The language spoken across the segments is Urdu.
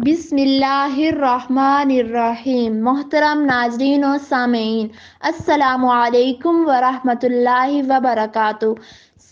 بسم اللہ الرحمن الرحیم۔ محترم ناظرین و سامعین، السلام علیکم ورحمۃ اللہ وبرکاتہ۔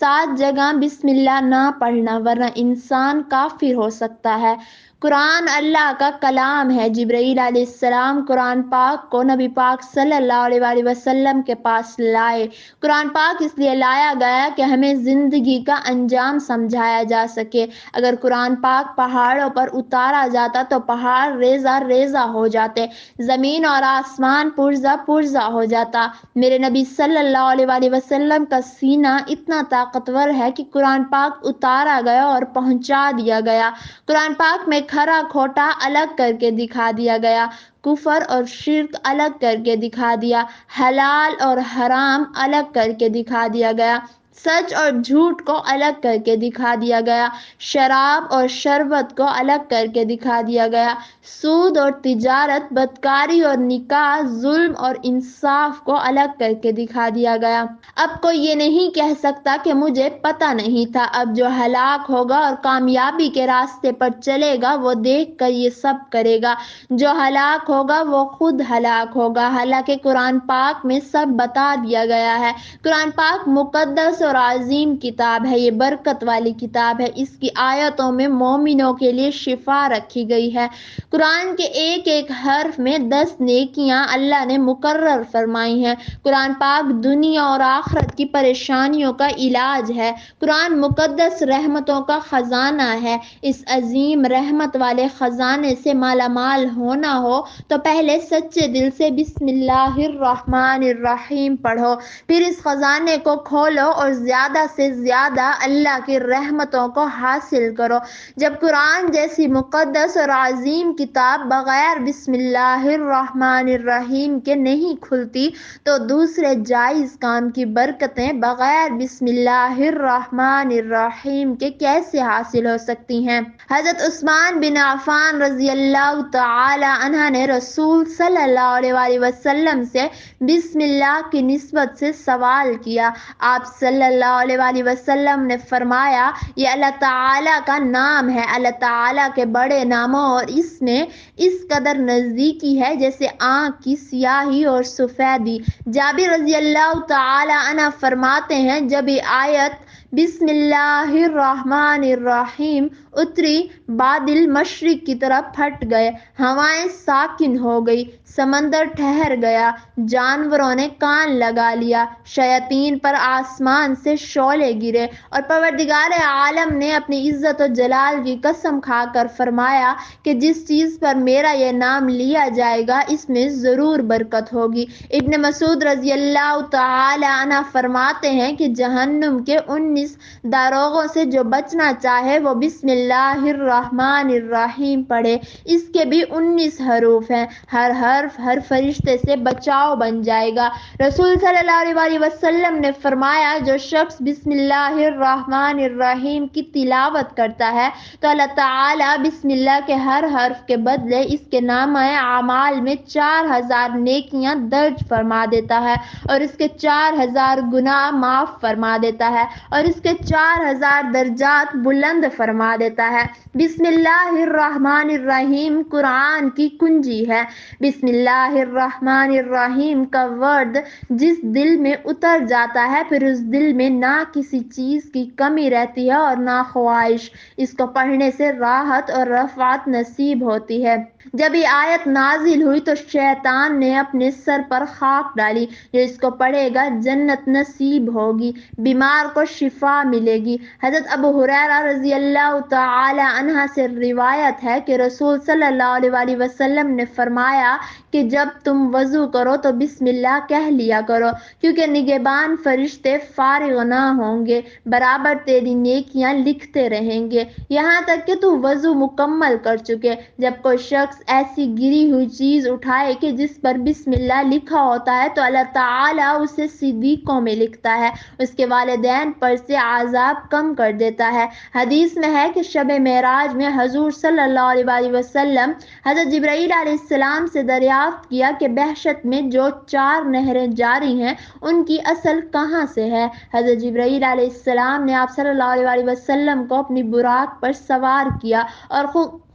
7 جگہ بسم اللہ نہ پڑھنا ورنہ انسان کافر ہو سکتا ہے۔ قرآن اللہ کا کلام ہے۔ جبرائیل علیہ السلام قرآن پاک کو نبی پاک صلی اللہ علیہ وآلہ وسلم کے پاس لائے۔ قرآن پاک اس لیے لایا گیا کہ ہمیں زندگی کا انجام سمجھایا جا سکے۔ اگر قرآن پاک پہاڑوں پر اتارا جاتا تو پہاڑ ریزہ ریزہ ہو جاتے، زمین اور آسمان پرزہ پرزہ ہو جاتا۔ میرے نبی صلی اللہ علیہ وآلہ وسلم کا سینہ اتنا طاقتور ہے کہ قرآن پاک اتارا گیا اور پہنچا دیا گیا۔ قرآن پاک میں کھرا کھوٹا الگ کر کے دکھا دیا گیا، کفر اور شرک الگ کر کے دکھا دیا، حلال اور حرام الگ کر کے دکھا دیا گیا، سچ اور جھوٹ کو الگ کر کے دکھا دیا گیا، شراب اور شربت کو الگ کر کے دکھا دیا گیا، سود اور تجارت، بدکاری اور نکاح، ظلم اور انصاف کو الگ کر کے دکھا دیا گیا۔ اب کوئی یہ نہیں کہہ سکتا کہ مجھے پتہ نہیں تھا۔ اب جو ہلاک ہوگا اور کامیابی کے راستے پر چلے گا وہ دیکھ کر یہ سب کرے گا، جو ہلاک ہوگا وہ خود ہلاک ہوگا۔ حالانکہ قرآن پاک میں سب بتا دیا گیا ہے۔ قرآن پاک مقدس اور عظیم کتاب ہے، یہ برکت والی کتاب ہے۔ اس کی آیتوں میں مومنوں کے لیے شفا رکھی گئی ہے۔ قرآن کے ایک ایک حرف میں 10 نیکیاں اللہ نے مقرر فرمائی ہیں۔ قرآن پاک دنیا اور آخرت کی پریشانیوں کا علاج ہے۔ قرآن مقدس رحمتوں کا خزانہ ہے۔ اس عظیم رحمت والے خزانے سے مالا مال ہونا ہو تو پہلے سچے دل سے بسم اللہ الرحمن الرحیم پڑھو، پھر اس خزانے کو کھولو اور زیادہ سے زیادہ اللہ کی رحمتوں کو حاصل کرو۔ جب قرآن جیسی مقدس اور عظیم کتاب بغیر بسم اللہ الرحمن الرحیم کے نہیں کھلتی تو دوسرے جائز کام کی برکتیں بغیر بسم اللہ الرحمن الرحیم کے کیسے حاصل ہو سکتی ہیں؟ حضرت عثمان بن عفان رضی اللہ تعالی عنہ نے رسول صلی اللہ علیہ وآلہ وسلم سے بسم اللہ کی نسبت سے سوال کیا۔ آپ صلی اللہ علیہ وآلہ وسلم نے فرمایا، یہ اللہ تعالیٰ کا نام ہے، اللہ تعالیٰ کے بڑے ناموں اور اس میں اس قدر نزدیکی ہے جیسے آنکھ کی سیاہی اور سفیدی۔ جابر رضی اللہ تعالی عنہ فرماتے ہیں، جب یہ آیت بسم اللہ الرحمن الرحیم اتری، بادل مشرق کی طرف پھٹ گئے، ہوائیں ساکن ہو گئی، سمندر ٹھہر گیا، جانوروں نے کان لگا لیا، شیاطین پر آسمان سے شعلے گرے، اور پروردگار عالم نے اپنی عزت و جلال کی قسم کھا کر فرمایا کہ جس چیز پر میرا یہ نام لیا جائے گا اس میں ضرور برکت ہوگی۔ ابن مسعود رضی اللہ تعالی عنہ فرماتے ہیں کہ جہنم کے 19 داروغوں سے جو بچنا چاہے وہ بسم اللہ الرحمن الرحیم پڑھے۔ اس کے بھی 19 حروف ہیں، ہر حرف ہر فرشتے سے بچاؤ بن جائے گا۔ رسول صلی اللہ علیہ وآلہ وسلم نے فرمایا، جو شخص بسم اللہ الرحمن الرحیم کی تلاوت کرتا ہے تو اللہ تعالیٰ بسم اللہ کے ہر حرف کے بدلے اس کے نامہ اعمال میں 4000 نیکیاں درج فرما دیتا ہے اور اس کے 4000 گناہ معاف فرما دیتا ہے اور اس کے 4000 درجات بلند فرما دیتا ہے۔ بسم اللہ الرحمن الرحیم قرآن کی کنجی ہے۔ بسم اللہ الرحمن الرحیم کا ورد جس دل میں اتر جاتا ہے پھر اس دل میں نہ کسی چیز کی کمی رہتی ہے اور نہ خواہش۔ اس کو پڑھنے سے راحت اور رفعت نصیب ہوتی ہے۔ جب یہ آیت نازل ہوئی تو شیطان نے اپنے سر پر خاک ڈالی، جو اس کو پڑھے گا جنت نصیب ہوگی، بیمار کو شفا ملے گی۔ حضرت ابو ہریرہ رضی اللہ تعالی عنہ سے روایت ہے کہ رسول صلی اللہ علیہ وآلہ وسلم نے فرمایا کہ جب تم وضو کرو تو بسم اللہ کہہ لیا کرو، کیونکہ نگہبان فرشتے فارغ نہ ہوں گے، برابر تیری نیکیاں لکھتے رہیں گے یہاں تک کہ تو وضو مکمل کر چکے۔ جب کوئی شخص ایسی گری ہوئی چیز اٹھائے کہ جس پر بسم اللہ لکھا ہوتا ہے تو اللہ تعالیٰ اسے صدیقوں میں لکھتا ہے، اس کے والدین پر سے عذاب کم کر دیتا ہے۔ حدیث میں ہے کہ شب معراج میں حضور صلی اللہ علیہ وآلہ وسلم حضرت جبرائیل علیہ السلام سے دریافت کیا کہ بہشت میں جو 4 نہریں جاری ہیں ان کی اصل کہاں سے ہے؟ حضرت جبرائیل علیہ السلام نے آپ صلی اللہ علیہ وآلہ وسلم کو اپنی براق پر سوار کیا اور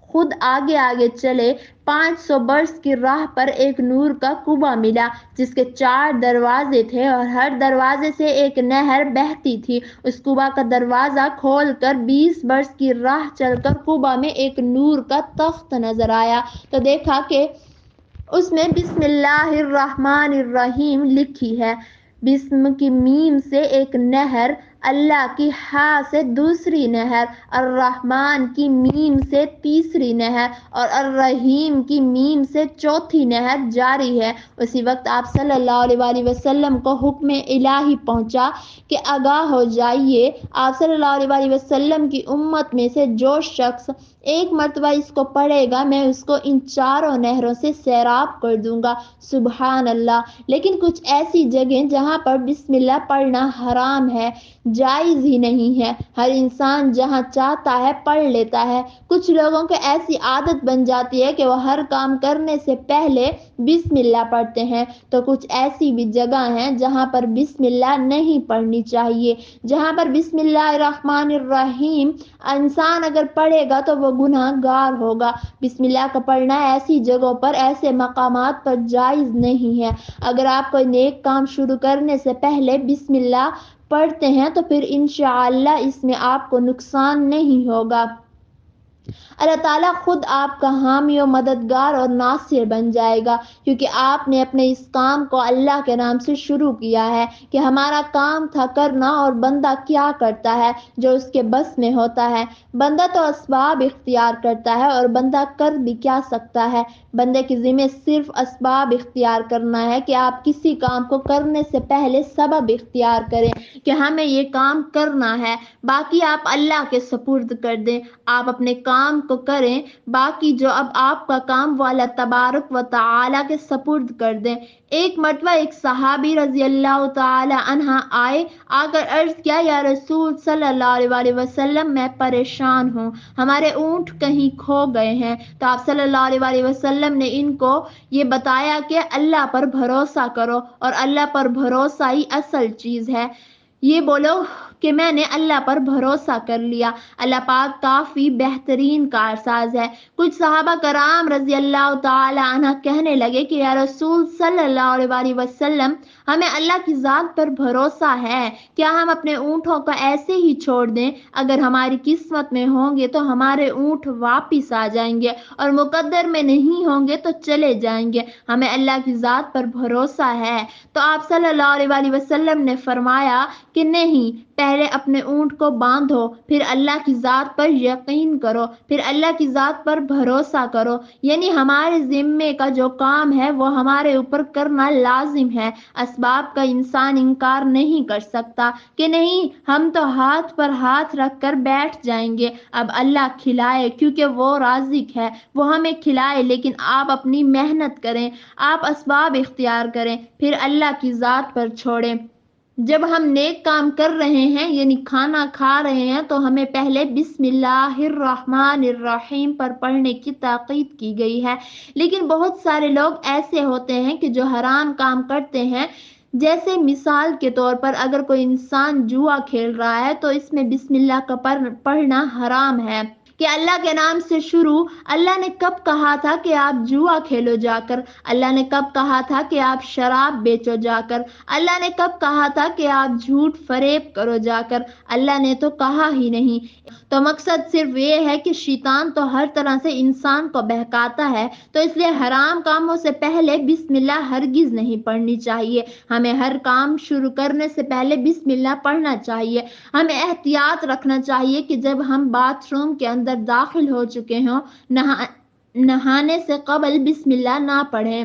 خود آگے آگے چلے 500 برس کی راہ پر ایک نور کا کنواں ملا جس کے 4 دروازے تھے اور ہر دروازے سے ایک نہر بہتی تھی۔ اس کنواں کا دروازہ کھول کر 20 برس کی راہ چل کر کنواں میں ایک نور کا تخت نظر آیا تو دیکھا کہ اس میں بسم اللہ الرحمن الرحیم لکھی ہے۔ بسم کی میم سے ایک نہر، اللہ کی ہا سے دوسری نہر، الرحمن کی میم سے تیسری نہر اور الرحیم کی میم سے چوتھی نہر جاری ہے۔ اسی وقت آپ صلی اللہ علیہ وآلہ وسلم کو حکم الہی پہنچا کہ آگاہ ہو جائیے، آپ صلی اللہ علیہ وآلہ وسلم کی امت میں سے جو شخص ایک مرتبہ اس کو پڑھے گا میں اس کو ان 4 نہروں سے سیراب کر دوں گا۔ سبحان اللہ۔ لیکن کچھ ایسی جگہیں جہاں پر بسم اللہ پڑھنا حرام ہے، جائز ہی نہیں ہے، ہر انسان جہاں چاہتا ہے پڑھ لیتا ہے۔ کچھ لوگوں کو ایسی عادت بن جاتی ہے کہ وہ ہر کام کرنے سے پہلے بسم اللہ پڑھتے ہیں، تو کچھ ایسی بھی جگہ ہیں جہاں پر بسم اللہ نہیں پڑھنی چاہیے۔ جہاں پر بسم اللہ الرحمن الرحیم انسان اگر پڑھے گا تو وہ گناہ گار ہوگا۔ بسم اللہ کا پڑھنا ایسی جگہوں پر، ایسے مقامات پر جائز نہیں ہے۔ اگر آپ کوئی نیک کام شروع کرنے سے پہلے بسم اللہ پڑھتے ہیں تو پھر انشاءاللہ اس میں آپ کو نقصان نہیں ہوگا۔ اللہ تعالیٰ خود آپ کا حامی و مددگار اور ناصر بن جائے گا، کیونکہ آپ نے اپنے اس کام کو اللہ کے نام سے شروع کیا ہے کہ ہمارا کام تھا کرنا اور بندہ کیا کرتا ہے جو اس کے بس میں ہوتا ہے۔ بندہ تو اسباب اختیار کرتا ہے اور بندہ کر بھی کیا سکتا ہے۔ بندے کے ذمہ صرف اسباب اختیار کرنا ہے کہ آپ کسی کام کو کرنے سے پہلے سبب اختیار کریں کہ ہمیں یہ کام کرنا ہے، باقی آپ اللہ کے سپرد کر دیں، آپ اپنے کام کو کریں، باقی جو اب آپ کا کام وہ اللہ تبارک و تعالی کے سپرد کر دیں۔ ایک مرتبہ ایک صحابی رضی اللہ تعالی عنہ آئے، آ کر عرض کیا، یا رسول صلی اللہ علیہ وآلہ وسلم میں پریشان ہوں، ہمارے اونٹ کہیں کھو گئے ہیں۔ تو آپ صلی اللہ علیہ وآلہ وسلم نے ان کو یہ بتایا کہ اللہ پر بھروسہ کرو اور اللہ پر بھروسہ ہی اصل چیز ہے۔ یہ بولو کہ میں نے اللہ پر بھروسہ کر لیا، اللہ پاک کافی بہترین کارساز ہے۔ کچھ صحابہ کرام رضی اللہ تعالی عنہ کہنے لگے کہ یا رسول صلی اللہ علیہ وآلہ وسلم ہمیں اللہ کی ذات پر بھروسہ ہے، کیا ہم اپنے اونٹوں کو ایسے ہی چھوڑ دیں؟ اگر ہماری قسمت میں ہوں گے تو ہمارے اونٹ واپس آ جائیں گے اور مقدر میں نہیں ہوں گے تو چلے جائیں گے، ہمیں اللہ کی ذات پر بھروسہ ہے۔ تو آپ صلی اللہ علیہ وآلہ وسلم نے فرمایا کہ نہیں، پہلے اپنے اونٹ کو باندھو، پھر اللہ کی ذات پر یقین کرو، پھر اللہ کی ذات پر بھروسہ کرو، یعنی ہمارے ذمے کا جو کام ہے وہ ہمارے اوپر کرنا لازم ہے۔ اسباب کا انسان انکار نہیں کر سکتا کہ نہیں ہم تو ہاتھ پر ہاتھ رکھ کر بیٹھ جائیں گے، اب اللہ کھلائے، کیونکہ وہ رازق ہے، وہ ہمیں کھلائے، لیکن آپ اپنی محنت کریں، آپ اسباب اختیار کریں، پھر اللہ کی ذات پر چھوڑیں۔ جب ہم نیک کام کر رہے ہیں یعنی کھانا کھا رہے ہیں تو ہمیں پہلے بسم اللہ الرحمن الرحیم پر پڑھنے کی تاکید کی گئی ہے، لیکن بہت سارے لوگ ایسے ہوتے ہیں کہ جو حرام کام کرتے ہیں، جیسے مثال کے طور پر اگر کوئی انسان جوا کھیل رہا ہے تو اس میں بسم اللہ کا پڑھنا حرام ہے کہ اللہ کے نام سے شروع۔ اللہ نے کب کہا تھا کہ آپ جوا کھیلو جا کر؟ اللہ نے کب کہا تھا کہ آپ شراب بیچو جا کر؟ اللہ نے کب کہا تھا کہ آپ جھوٹ فریب کرو جا کر؟ اللہ نے تو کہا ہی نہیں۔ تو مقصد صرف یہ ہے کہ شیطان تو ہر طرح سے انسان کو بہکاتا ہے، تو اس لیے حرام کاموں سے پہلے بسم اللہ ہرگز نہیں پڑھنی چاہیے۔ ہمیں ہر کام شروع کرنے سے پہلے بسم اللہ پڑھنا چاہیے۔ ہمیں احتیاط رکھنا چاہیے کہ جب ہم باتھ روم کے اندر داخل ہو چکے ہوں، نہانے سے قبل بسم اللہ نہ پڑھیں،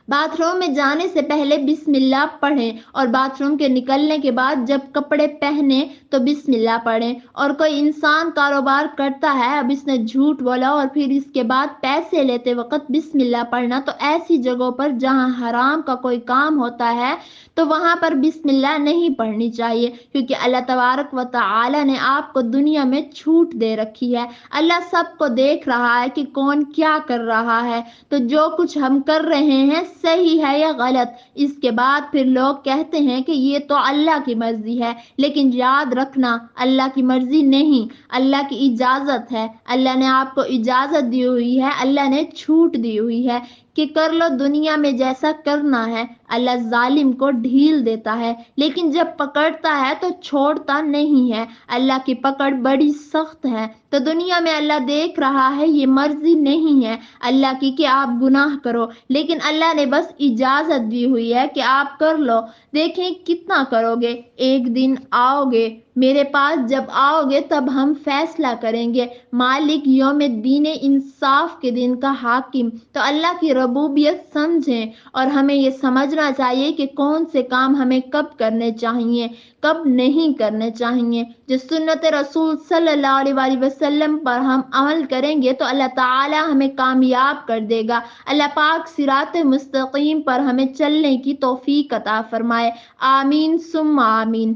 باتھ روم میں جانے سے پہلے بسم اللہ پڑھیں، اور باتھ روم کے نکلنے کے بعد جب کپڑے پہنے تو بسم اللہ پڑھیں۔ اور کوئی انسان کاروبار کرتا ہے، اب اس نے جھوٹ بولا اور پھر اس کے بعد پیسے لیتے وقت بسم اللہ پڑھنا، تو ایسی جگہوں پر جہاں حرام کا کوئی کام ہوتا ہے تو وہاں پر بسم اللہ نہیں پڑھنی چاہیے، کیونکہ اللہ تبارک و تعالی نے آپ کو دنیا میں چھوٹ دے رکھی ہے۔ اللہ سب کو دیکھ رہا ہے کہ کون کیا کر رہا ہے، تو جو کچھ ہم کر رہے ہیں صحیح ہے یا غلط۔ اس کے بعد پھر لوگ کہتے ہیں کہ یہ تو اللہ کی مرضی ہے، لیکن یاد رکھنا اللہ کی مرضی نہیں، اللہ کی اجازت ہے۔ اللہ نے آپ کو اجازت دی ہوئی ہے، اللہ نے چھوٹ دی ہوئی ہے کہ کر لو دنیا میں جیسا کرنا ہے۔ اللہ ظالم کو ڈھیل دیتا ہے، لیکن جب پکڑتا ہے تو چھوڑتا نہیں ہے۔ اللہ کی پکڑ بڑی سخت ہے۔ تو دنیا میں اللہ دیکھ رہا ہے، یہ مرضی نہیں ہے اللہ کی کہ آپ گناہ کرو، لیکن اللہ نے بس اجازت دی ہوئی ہے کہ آپ کر لو، دیکھیں کتنا کرو گے۔ ایک دن آؤ گے میرے پاس، جب آؤ گے تب ہم فیصلہ کریں گے۔ مالک یوم الدین، انصاف کے دن کا حاکم۔ تو اللہ کی ربوبیت سمجھیں، اور ہمیں یہ سمجھنا چاہیے کہ کون سے کام ہمیں کب کرنے چاہیے، کب نہیں کرنے چاہیے۔ جو سنت رسول صلی اللہ علیہ وآلہ وسلم پر ہم عمل کریں گے تو اللہ تعالی ہمیں کامیاب کر دے گا۔ اللہ پاک صراط مستقیم پر ہمیں چلنے کی توفیق عطا فرمائے۔ آمین ثم آمین۔